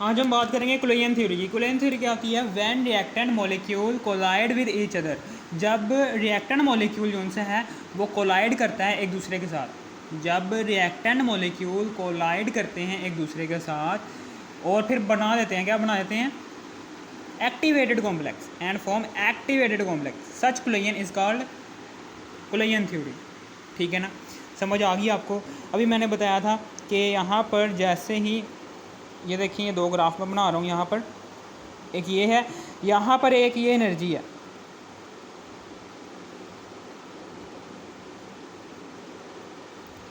आज हम बात करेंगे कोलियन थ्योरी की। कोलियन थ्योरी क्या होती है? When reactant molecule collide with each other, जब रिएक्टेंट मॉलिक्यूल जो उनसे है वो कोलाइड करता है एक दूसरे के साथ। जब रिएक्टेंट मॉलिक्यूल कोलाइड करते हैं एक दूसरे के साथ और फिर बना देते हैं, क्या बना देते हैं? Activated complex and form activated complex, such collision is called collision theory. ठीक है ना, समझ आ गई आपको? अभी मैंने बताया था कि यहाँ पर जैसे ही ये देखिए, ये दो ग्राफ में बना रहा हूँ। यहाँ पर एक ये है, यहाँ पर एक ये एनर्जी है।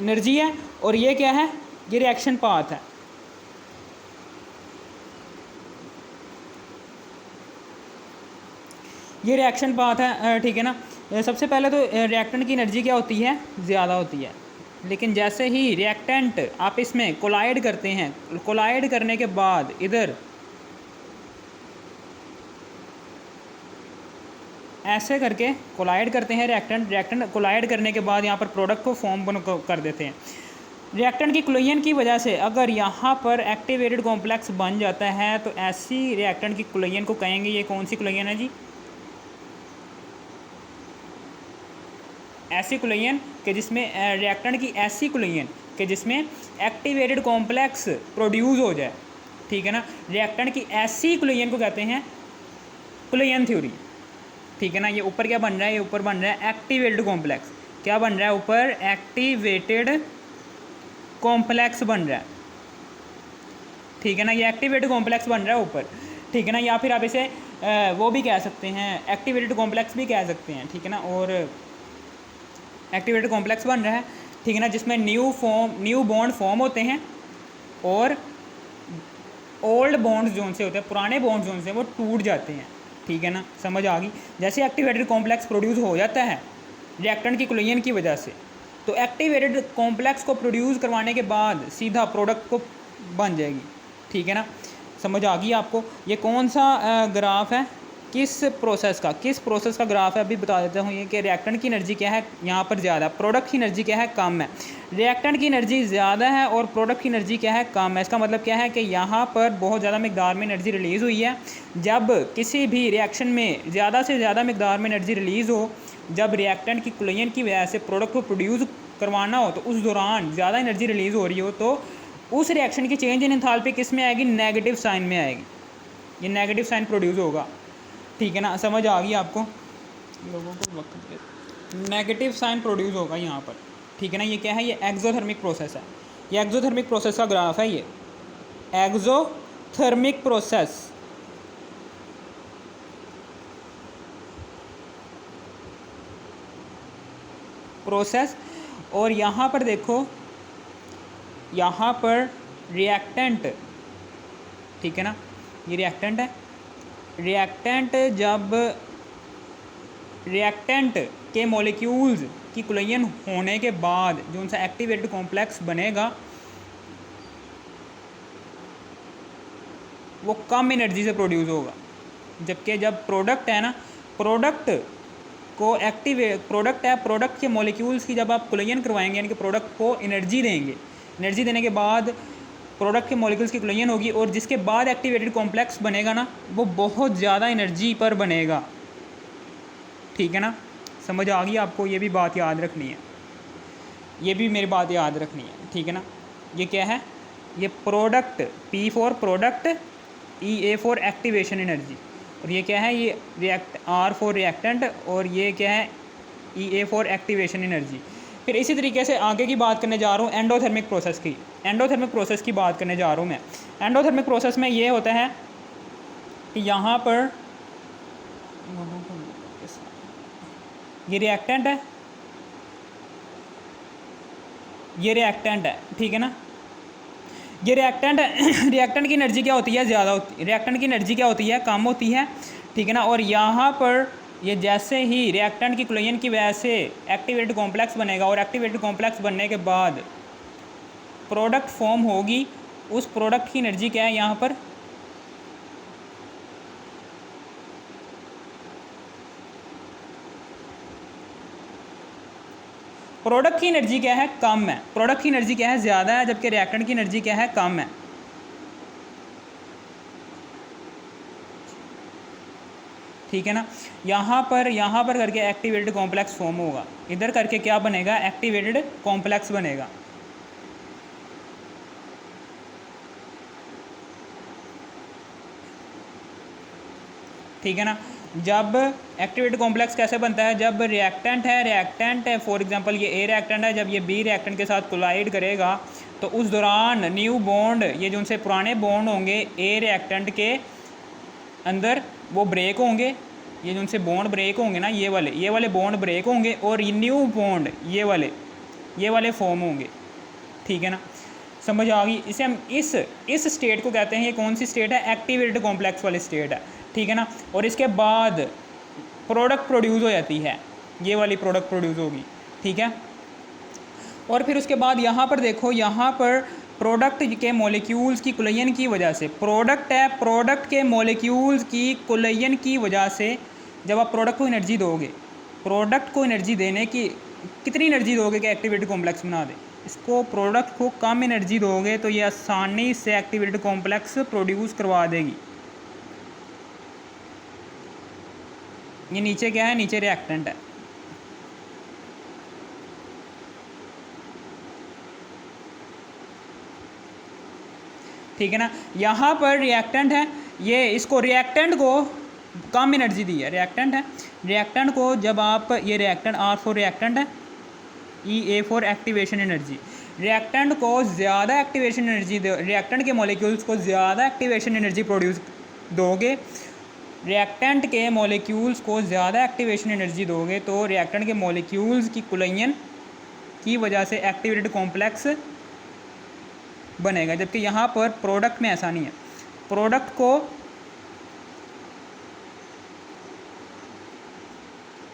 एनर्जी है और ये क्या है? ये रिएक्शन पाथ है। ये रिएक्शन पाथ है, ठीक है ना। सबसे पहले तो रिएक्टेंट की एनर्जी क्या होती है? ज़्यादा होती है। लेकिन जैसे ही रिएक्टेंट आप इसमें कोलाइड करते हैं, कोलाइड करने के बाद इधर ऐसे करके कोलाइड करते हैं रिएक्टेंट कोलाइड करने के बाद यहाँ पर प्रोडक्ट को फॉर्म कर देते हैं। रिएक्टेंट की कोलिजन की वजह से अगर यहाँ पर एक्टिवेटेड कॉम्प्लेक्स बन जाता है तो ऐसी रिएक्टेंट की कोलिजन को कहेंगे, ये कौन सी कोलिजन है जी? ऐसी कोलिजन कि जिसमें रिएक्टेंट की ऐसी कोलिजन कि जिसमें एक्टिवेटेड कॉम्प्लेक्स प्रोड्यूस हो जाए। ठीक है ना, रिएक्टेंट की ऐसी कोलिजन को कहते हैं कोलिजन थ्योरी। ठीक है ना, ये ऊपर क्या बन रहा है? ये ऊपर बन रहा है एक्टिवेटेड कॉम्प्लेक्स। क्या बन रहा है ऊपर? एक्टिवेटेड कॉम्प्लेक्स बन रहा है। ठीक है ना, ये एक्टिवेटेड कॉम्प्लेक्स बन रहा है ऊपर। ठीक है ना, या फिर आप इसे वो भी कह सकते हैं, एक्टिवेटेड कॉम्प्लेक्स भी कह सकते हैं। ठीक है ना, और एक्टिवेटेड कॉम्प्लेक्स बन रहा है। ठीक है ना, जिसमें न्यू बॉन्ड फॉर्म होते हैं और ओल्ड बॉन्ड्स जो उनसे होते हैं, पुराने बॉन्ड्स जो उनसे वो टूट जाते हैं। ठीक है ना, समझ आ गई? जैसे एक्टिवेटेड कॉम्प्लेक्स प्रोड्यूस हो जाता है रिएक्टेंट की कोलिजन की वजह से, तो एक्टिवेटेड कॉम्प्लेक्स को प्रोड्यूस करवाने के बाद सीधा प्रोडक्ट को बन जाएगी। ठीक है ना, समझ आ गई आपको? ये कौन सा ग्राफ है? किस प्रोसेस का ग्राफ है? अभी बता देता हूँ। ये कि रिएक्टेंट की एनर्जी क्या है यहाँ पर ज़्यादा, प्रोडक्ट की एनर्जी क्या है? कम है। रिएक्टेंट की एनर्जी ज़्यादा है और प्रोडक्ट की एनर्जी क्या है? कम है। इसका मतलब क्या है कि यहाँ पर बहुत ज़्यादा मिकदार में एनर्जी रिलीज़ हुई है। जब किसी भी रिएक्शन में ज़्यादा से ज़्यादा मिकदार में एनर्जी रिलीज़ हो, जब रिएक्टेंट की कोलिजन की वजह से प्रोडक्ट को प्रोड्यूस करवाना हो, तो उस दौरान ज़्यादा एनर्जी रिलीज़ हो रही हो, तो उस रिएक्शन की चेंज इन एंथैल्पी किस में आएगी? नेगेटिव साइन में आएगी। ये नेगेटिव साइन प्रोड्यूस होगा। ठीक है ना, समझ आ गई आपको? लोगों को वक्त नेगेटिव साइन प्रोड्यूस होगा यहाँ पर। ठीक है ना, ये क्या है? ये एक्सोथर्मिक प्रोसेस है। ये एक्सोथर्मिक प्रोसेस का ग्राफ है। ये एक्सोथर्मिक प्रोसेस और यहाँ पर देखो, यहाँ पर रिएक्टेंट, ठीक है ना, ये रिएक्टेंट है। जब रिएक्टेंट के मॉलिक्यूल्स की कोलिजन होने के बाद जो उनसा एक्टिवेटेड कॉम्प्लेक्स बनेगा वो कम एनर्जी से प्रोड्यूस होगा। जबकि जब प्रोडक्ट है ना, प्रोडक्ट के मॉलिक्यूल्स की जब आप कोलिजन करवाएंगे, यानी कि प्रोडक्ट को एनर्जी देंगे, एनर्जी देने के बाद प्रोडक्ट के मॉलिक्यूल्स की कोलिजन होगी और जिसके बाद एक्टिवेटेड कॉम्प्लेक्स बनेगा ना, वो बहुत ज़्यादा एनर्जी पर बनेगा। ठीक है ना, समझ आ गई आपको? ये भी बात याद रखनी है, ये भी मेरी बात याद रखनी है। ठीक है ना, ये क्या है? ये product, P for product, EA for activation energy, और ये क्या है? ये R फॉर रिएक्टेंट, और ये क्या है? EA for activation energy. फिर इसी तरीके से आगे की बात करने जा रहा हूँ एंडोथर्मिक प्रोसेस की। एंडोथर्मिक प्रोसेस की बात करने जा रहा हूँ मैं। एंडोथर्मिक प्रोसेस में ये होता है कि यहाँ पर ये रिएक्टेंट है, ये रिएक्टेंट है। ठीक है ना, ये रिएक्टेंट है। रिएक्टेंट की एनर्जी क्या होती है? ज़्यादा होती है। रिएक्टेंट की एनर्जी क्या होती है? कम होती है। ठीक है ना, और यहाँ पर ये जैसे ही रिएक्टेंट की कोलिजन की वजह से एक्टिवेटेड कॉम्प्लेक्स बनेगा और एक्टिवेटेड कॉम्प्लेक्स बनने के बाद प्रोडक्ट फॉर्म होगी, उस प्रोडक्ट की एनर्जी क्या है? यहाँ पर प्रोडक्ट की एनर्जी क्या है? कम है। प्रोडक्ट की एनर्जी क्या है? ज़्यादा है, जबकि रिएक्टेंट की एनर्जी क्या है? कम है। ठीक है ना। यहाँ पर करके एक्टिवेटेड कॉम्प्लेक्स फॉर्म होगा, इधर करके क्या बनेगा, एक्टिवेटेड कॉम्प्लेक्स बनेगा। ठीक है ना। जब एक्टिवेटेड कॉम्प्लेक्स कैसे बनता है, जब रिएक्टेंट है फॉर एग्जांपल ये ए रिएक्टेंट है, जब ये बी रिएक्टेंट के साथ कोलाइड करेगा तो उस दौरान न्यू बॉन्ड, ये जो उनसे पुराने बॉन्ड होंगे ए रिएक्टेंट के अंदर वो ब्रेक होंगे, ये जो उनसे बॉन्ड ब्रेक होंगे ना, ये वाले बॉन्ड ब्रेक होंगे और ये न्यू बॉन्ड ये वाले फॉर्म होंगे। ठीक है ना, समझ आ गई। इसे हम इस स्टेट को कहते हैं, ये कौन सी स्टेट है, एक्टिवेटेड कॉम्प्लेक्स वाली स्टेट है। ठीक है ना। और इसके बाद प्रोडक्ट प्रोड्यूस हो जाती है, ये वाली प्रोडक्ट प्रोड्यूस होगी। ठीक है। और फिर उसके बाद यहाँ पर देखो, यहाँ पर प्रोडक्ट के मॉलिक्यूल्स की कुलयन की वजह से, प्रोडक्ट है, प्रोडक्ट के मॉलिक्यूल्स की कुलयन की वजह से जब आप प्रोडक्ट को एनर्जी दोगे, प्रोडक्ट को एनर्जी देने की कितनी एनर्जी दोगे कि एक्टिवेटेड कॉम्प्लेक्स बना दे, इसको प्रोडक्ट को कम एनर्जी दोगे तो ये आसानी से एक्टिवेटेड कॉम्प्लेक्स प्रोड्यूस करवा देगी। ये नीचे क्या है, नीचे रिएक्टेंट है। ठीक है ना। यहाँ पर रिएक्टेंट है, ये इसको रिएक्टेंट को कम एनर्जी दी है, रिएक्टेंट है, रिएक्टेंट को जब आप, ये रिएक्टेंट R4 रिएक्टेंट है, EA4 एक्टिवेशन एनर्जी, रिएक्टेंट को ज़्यादा एक्टिवेशन एनर्जी दो, रिएक्टेंट के मॉलिक्यूल्स को ज़्यादा एक्टिवेशन एनर्जी प्रोड्यूस दोगे, रिएक्टेंट के मॉलिक्यूल्स को ज़्यादा एक्टिवेशन एनर्जी दोगे तो रिएक्टेंट के मॉलिक्यूल्स की कुलयन की वजह से एक्टिवेटेड कॉम्प्लेक्स बनेगा। जबकि यहाँ पर प्रोडक्ट में ऐसा नहीं है, प्रोडक्ट को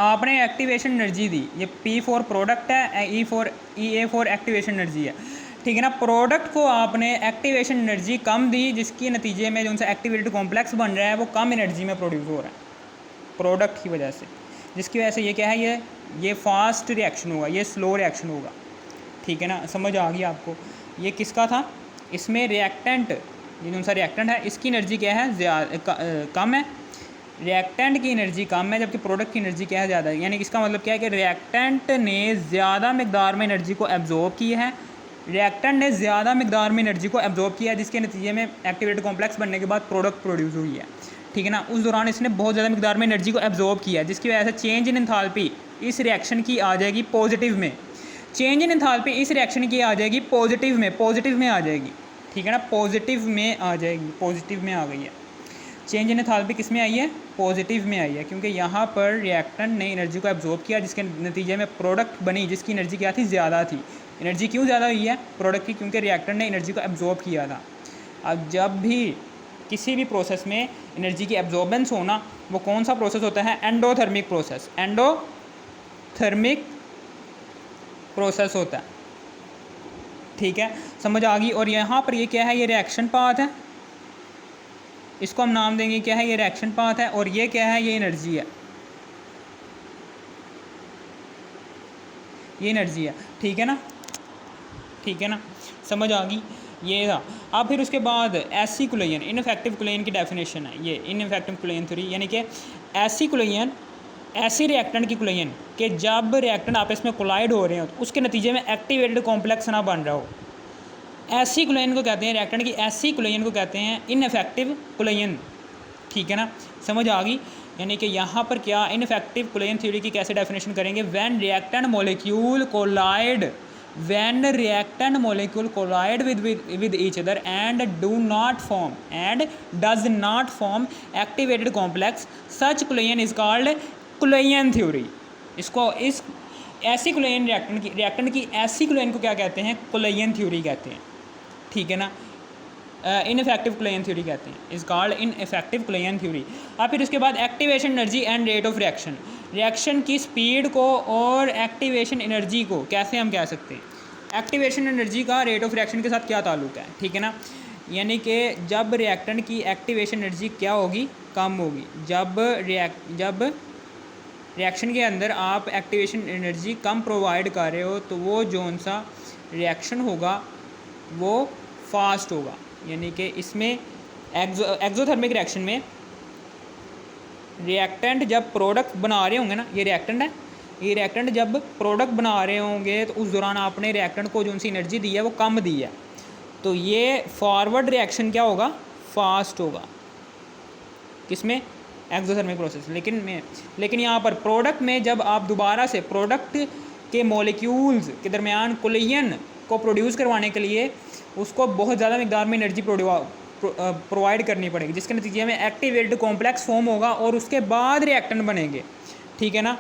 आपने एक्टिवेशन एनर्जी दी, ये P4 प्रोडक्ट है, EA4 एक्टिवेशन एनर्जी है। ठीक है ना। प्रोडक्ट को आपने एक्टिवेशन एनर्जी कम दी, जिसकी नतीजे में जो उनसे एक्टिवेटेड कॉम्प्लेक्स बन रहा है वो कम एनर्जी में प्रोड्यूस हो रहा है प्रोडक्ट की वजह से, जिसकी वजह से ये क्या है, ये फास्ट रिएक्शन होगा, ये स्लो रिएक्शन होगा। ठीक है ना, समझ आ गई आपको। ये किसका था, इसमें रिएक्टेंट, ये जो सा रिएक्टेंट है इसकी एनर्जी क्या है, कम है, रिएक्टेंट की एनर्जी कम है, जबकि प्रोडक्ट की एनर्जी क्या है, ज़्यादा है। यानी कि इसका मतलब क्या है कि रिएक्टेंट ने ज़्यादा मकदार में एनर्जी को एब्जॉर्ब की है, रिएक्टेंट ने ज़्यादा मकदार में एनर्जी को एब्जॉर्ब किया है, जिसके नतीजे में एक्टिवेटेड कॉम्प्लेक्स बनने के बाद प्रोडक्ट प्रोड्यूस हुई है। ठीक है ना। उस दौरान इसने बहुत ज़्यादा मकदार में एनर्जी को एब्जॉर्ब किया है, जिसकी वजह से चेंज इन एंथैल्पी इस रिएक्शन की आ जाएगी पॉजिटिव में, चेंज इन एंथैल्पी इस रिएक्शन की आ जाएगी पॉजिटिव में आ जाएगी। ठीक है ना, पॉजिटिव में आ जाएगी, पॉजिटिव में आ गई है। चेंज इन एंथैल्पी किस में आई है, पॉजिटिव में आई है, क्योंकि यहाँ पर रिएक्टेंट ने एनर्जी को एब्जॉर्ब किया, जिसके नतीजे में प्रोडक्ट बनी जिसकी एनर्जी क्या थी, ज़्यादा थी। एनर्जी क्यों ज़्यादा हुई है प्रोडक्ट की, क्योंकि रिएक्टेंट ने एनर्जी को एब्जॉर्ब किया था। अब जब भी किसी भी प्रोसेस में एनर्जी की एब्जॉर्बेंस होना, वो कौन सा प्रोसेस होता है, एंडोथर्मिक प्रोसेस, एंडोथर्मिक प्रोसेस होता है। ठीक है, समझ आ गई। और यहाँ पर ये क्या है, ये रिएक्शन पाथ है, इसको हम नाम देंगे क्या है, ये रिएक्शन पाथ है, और ये क्या है, ये एनर्जी है, ये एनर्जी है। ठीक है ना, ठीक है ना, समझ आ गई। ये था। अब फिर उसके बाद ऐसी कुलयन, इनफेक्टिव कुलयन की डेफिनेशन है ये, इनफेक्टिव कुलयन थ्योरी, यानी कि ऐसी कुलयन, ऐसी रिएक्टेंट की कुलयन कि जब रिएक्टेंट आपस में कोलाइड हो रहे हो तो उसके नतीजे में एक्टिवेटेड कॉम्प्लेक्स ना बन रहा हो, ऐसी कुलयन को कहते हैं, रिएक्टेंट की ऐसी कुलयन को कहते हैं इनफेक्टिव कुलयन। ठीक है ना, समझ आ गई। यानी कि यहाँ पर क्या, इनफेक्टिव कुलयन थ्योरी की कैसे डेफिनेशन करेंगे, when reactant molecule collide, when reactant molecule collide with each other and does not form activated complex, such collision is called collision theory. इसको इस ऐसी कुलयन रिएक्टेंट की ऐसी कुलयन को क्या कहते हैं, कुलयन थ्योरी कहते हैं। ठीक है ना, इनफेक्टिव कुलयन थ्योरी कहते हैं, इज कॉल्ड इनफेक्टिव कुलयन थ्योरी। और फिर उसके बाद activation energy and rate of reaction, reaction की स्पीड को और एक्टिवेशन एनर्जी को कैसे हम कह सकते हैं, एक्टिवेशन एनर्जी का रेट ऑफ रिएक्शन के साथ क्या ताल्लुक है। ठीक है ना, यानी कि जब रिएक्टेंट की एक्टिवेशन एनर्जी क्या होगी, कम होगी, जब रिएक्शन के अंदर आप एक्टिवेशन एनर्जी कम प्रोवाइड कर रहे हो तो वो जोन सा रिएक्शन होगा वो फास्ट होगा। यानी कि इसमें एक्सोथर्मिक रिएक्शन में रिएक्टेंट जब प्रोडक्ट बना रहे होंगे ना, ये रिएक्टेंट है, ये रिएक्टेंट जब प्रोडक्ट बना रहे होंगे तो उस दौरान आपने रिएक्टेंट को जो सी एनर्जी दी है वो कम दी है, तो ये फॉरवर्ड रिएक्शन क्या होगा, फास्ट होगा, किसमें, एक्सोथर्मिक प्रोसेस। लेकिन यहाँ पर प्रोडक्ट में जब आप दोबारा से प्रोडक्ट के मॉलिक्यूल्स के दरमियान कोलिजन को प्रोड्यूस करवाने के लिए उसको बहुत ज़्यादा मिकदार में एनर्जी प्रोवाइड करनी पड़ेगी, जिसके नतीजे में एक्टिवेटेड कॉम्प्लेक्स फॉर्म होगा और उसके बाद रिएक्टेंट बनेंगे, ठीक है ना,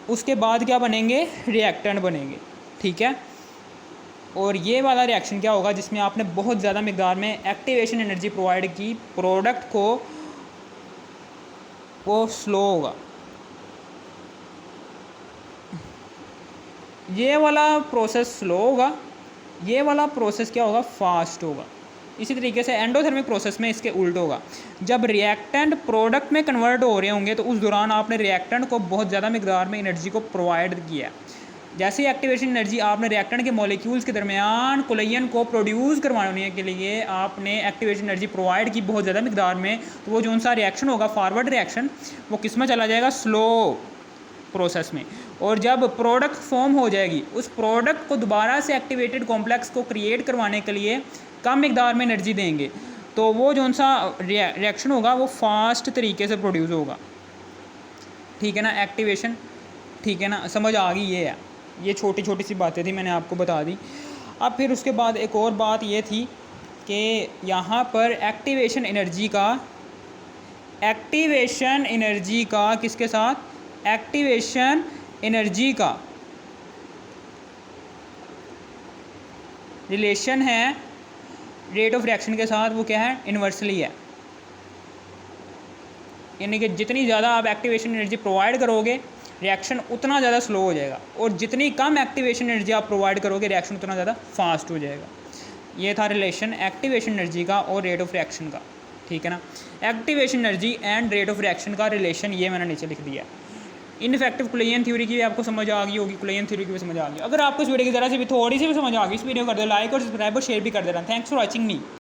उसके बाद क्या बनेंगे, रिएक्टेंट बनेंगे, ठीक है। और ये वाला रिएक्शन क्या होगा, जिसमें आपने बहुत ज़्यादा मिकदार में एक्टिवेशन एनर्जी प्रोवाइड की प्रोडक्ट को, वो स्लो होगा। ये वाला प्रोसेस स्लो होगा, ये वाला प्रोसेस क्या होगा, फास्ट होगा। इसी तरीके से एंडोथर्मिक प्रोसेस में इसके उल्ट होगा, जब रिएक्टेंट प्रोडक्ट में कन्वर्ट हो रहे होंगे तो उस दौरान आपने रिएक्टेंट को बहुत ज़्यादा मिकदार में एनर्जी को प्रोवाइड किया। जैसे एक्टिवेशन एनर्जी आपने रिएक्टेंट के मॉलिक्यूल्स के दरमियान कोलिजन को प्रोड्यूस करवाने के लिए आपने एक्टिवेशन एनर्जी प्रोवाइड की बहुत ज़्यादा मिकदार में, तो वो जो सा रिएक्शन होगा फॉरवर्ड रिएक्शन, वो किस में चला जाएगा, स्लो प्रोसेस में। और जब प्रोडक्ट फॉर्म हो जाएगी, उस प्रोडक्ट को दोबारा से एक्टिवेटेड कॉम्प्लेक्स को क्रिएट करवाने के लिए कम मिकदार में एनर्जी देंगे, तो वो जो सा रिएक्शन होगा वो फास्ट तरीके से प्रोड्यूस होगा, ठीक है ना, एक्टिवेशन, ठीक है ना, समझ आ गई। ये है, ये छोटी छोटी सी बातें थी, मैंने आपको बता दी। अब फिर उसके बाद एक और बात ये थी कि यहाँ पर एक्टिवेशन एनर्जी का किसके साथ, एक्टिवेशन एनर्जी का रिलेशन है रेट ऑफ रिएक्शन के साथ, वो क्या है, इन्वर्सली है। यानी कि जितनी ज़्यादा आप एक्टिवेशन एनर्जी प्रोवाइड करोगे रिएक्शन उतना ज़्यादा स्लो हो जाएगा, और जितनी कम एक्टिवेशन एनर्जी आप प्रोवाइड करोगे रिएक्शन उतना ज़्यादा फास्ट हो जाएगा। ये था रिलेशन एक्टिवेशन एनर्जी का और रेट ऑफ रिएक्शन का, ठीक है ना। Activation energy and rate of reaction का रिलेशन ये मैंने नीचे लिख दिया। इनफेक्टिव कोलिजन थ्योरी की भी आपको समझ आ गई होगी, कोलिजन थ्योरी की भी समझ आ गई। अगर आपको इस वीडियो की ज़रा से भी थोड़ी सी भी समझ आ गई, इस वीडियो को कर दो लाइक और सब्सक्राइब और शेयर भी कर देना। Thanks for watching me.